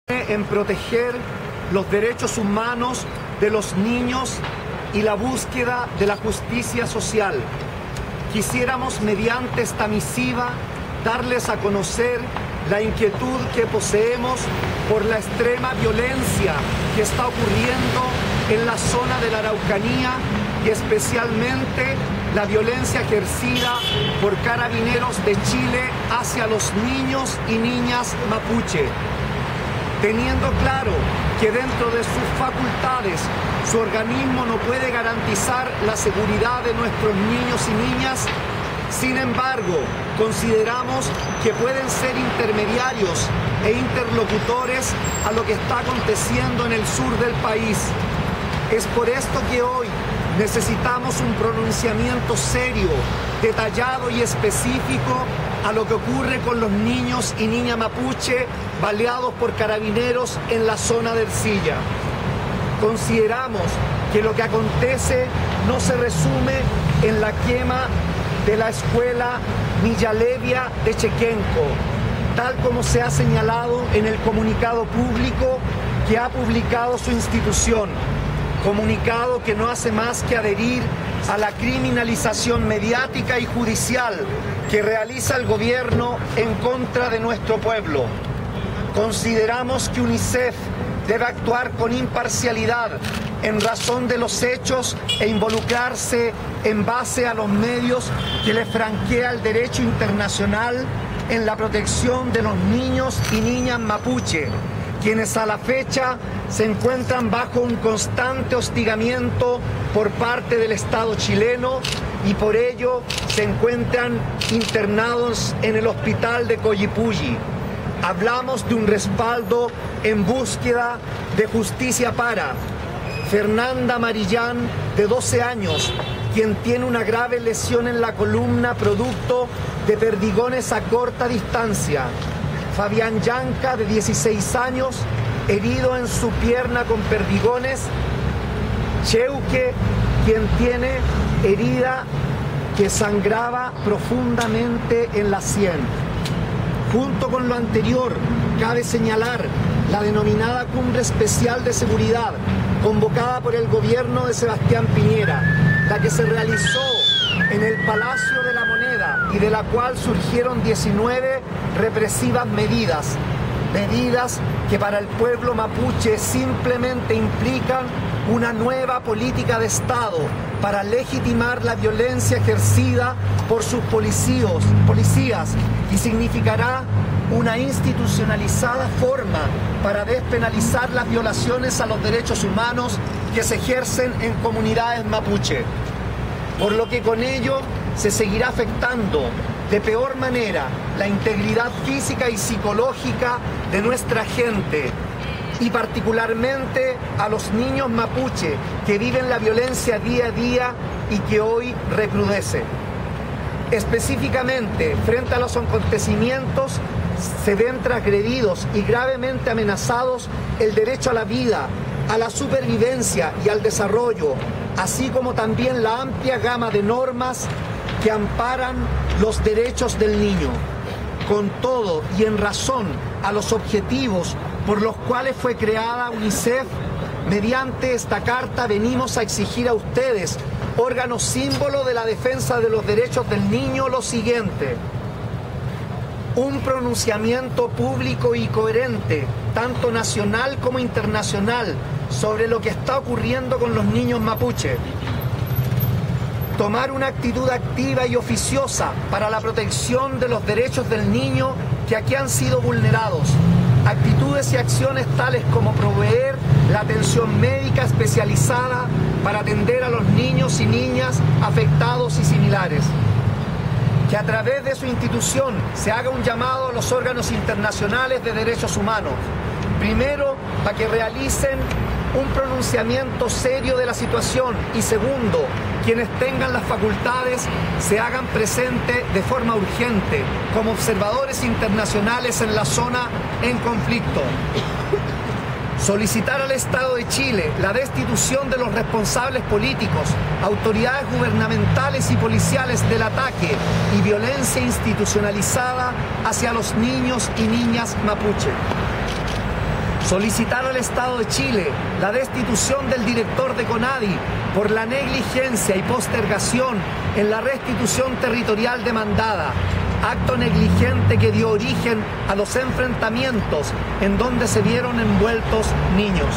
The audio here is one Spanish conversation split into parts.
en proteger los derechos humanos de los niños y la búsqueda de la justicia social. Quisiéramos, mediante esta misiva, darles a conocer la inquietud que poseemos por la extrema violencia que está ocurriendo en la zona de la Araucanía y especialmente la violencia ejercida por carabineros de Chile hacia los niños y niñas mapuche. Teniendo claro que dentro de sus facultades su organismo no puede garantizar la seguridad de nuestros niños y niñas, sin embargo, consideramos que pueden ser intermediarios e interlocutores a lo que está aconteciendo en el sur del país. Es por esto que hoy necesitamos un pronunciamiento serio, detallado y específico a lo que ocurre con los niños y niñas mapuche baleados por carabineros en la zona de Ercilla. Consideramos que lo que acontece no se resume en la quema de la escuela Millalevia de Chequenco, tal como se ha señalado en el comunicado público que ha publicado su institución, comunicado que no hace más que adherir a la criminalización mediática y judicial que realiza el gobierno en contra de nuestro pueblo. Consideramos que UNICEF debe actuar con imparcialidad en razón de los hechos e involucrarse en base a los medios que le franquea el derecho internacional en la protección de los niños y niñas mapuche, quienes a la fecha se encuentran bajo un constante hostigamiento por parte del Estado chileno y por ello se encuentran internados en el hospital de Collipulli. Hablamos de un respaldo en búsqueda de justicia para Fernanda Marillán, de 12 años, quien tiene una grave lesión en la columna producto de perdigones a corta distancia. Fabián Yanca, de 16 años, herido en su pierna con perdigones. Cheuque, quien tiene herida que sangraba profundamente en la sien. Junto con lo anterior, cabe señalar la denominada Cumbre Especial de Seguridad, convocada por el gobierno de Sebastián Piñera, la que se realizó en el Palacio de la Moneda y de la cual surgieron 19 represivas medidas que para el pueblo mapuche simplemente implican una nueva política de Estado para legitimar la violencia ejercida por sus policías y significará una institucionalizada forma para despenalizar las violaciones a los derechos humanos que se ejercen en comunidades mapuche. Por lo que con ello se seguirá afectando de peor manera la integridad física y psicológica de nuestra gente y particularmente a los niños mapuche que viven la violencia día a día y que hoy recrudece. Específicamente, frente a los acontecimientos, se ven transgredidos y gravemente amenazados el derecho a la vida, a la supervivencia y al desarrollo, así como también la amplia gama de normas que amparan los derechos del niño. Con todo y en razón a los objetivos por los cuales fue creada UNICEF, mediante esta carta venimos a exigir a ustedes, órganos símbolo de la defensa de los derechos del niño, lo siguiente: un pronunciamiento público y coherente, tanto nacional como internacional, sobre lo que está ocurriendo con los niños mapuche. Tomar una actitud activa y oficiosa para la protección de los derechos del niño que aquí han sido vulnerados. Actitudes y acciones tales como proveer la atención médica especializada para atender a los niños y niñas afectados y similares. Que a través de su institución se haga un llamado a los órganos internacionales de derechos humanos. Primero, para que realicen un pronunciamiento serio de la situación y segundo, quienes tengan las facultades se hagan presentes de forma urgente como observadores internacionales en la zona en conflicto. Solicitar al Estado de Chile la destitución de los responsables políticos, autoridades gubernamentales y policiales del ataque y violencia institucionalizada hacia los niños y niñas mapuche. Solicitar al Estado de Chile la destitución del director de CONADI por la negligencia y postergación en la restitución territorial demandada, acto negligente que dio origen a los enfrentamientos en donde se vieron envueltos niños,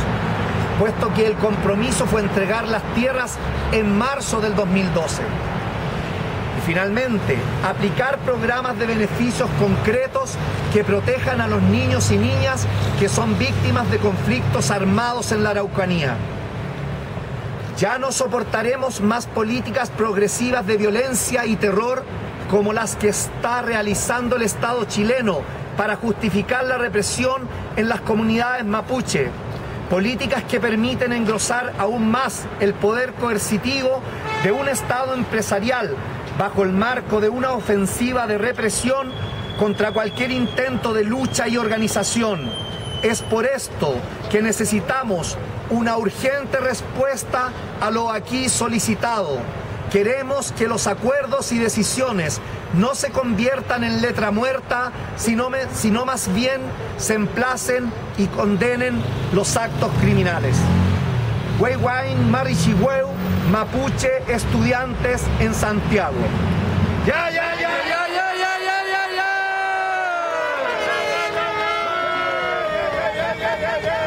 puesto que el compromiso fue entregar las tierras en marzo del 2012. Y finalmente, aplicar programas de beneficios concretos que protejan a los niños y niñas que son víctimas de conflictos armados en la Araucanía. Ya no soportaremos más políticas progresivas de violencia y terror como las que está realizando el Estado chileno para justificar la represión en las comunidades mapuche. Políticas que permiten engrosar aún más el poder coercitivo de un Estado empresarial bajo el marco de una ofensiva de represión contra cualquier intento de lucha y organización. Es por esto que necesitamos una urgente respuesta a lo aquí solicitado. Queremos que los acuerdos y decisiones no se conviertan en letra muerta, sino más bien se emplacen y condenen los actos criminales. Huayhuayn, Marichihueu, Mapuche, estudiantes en Santiago. ¡Ya, ya, ya, ya, ya, ya, ya, ya, ya!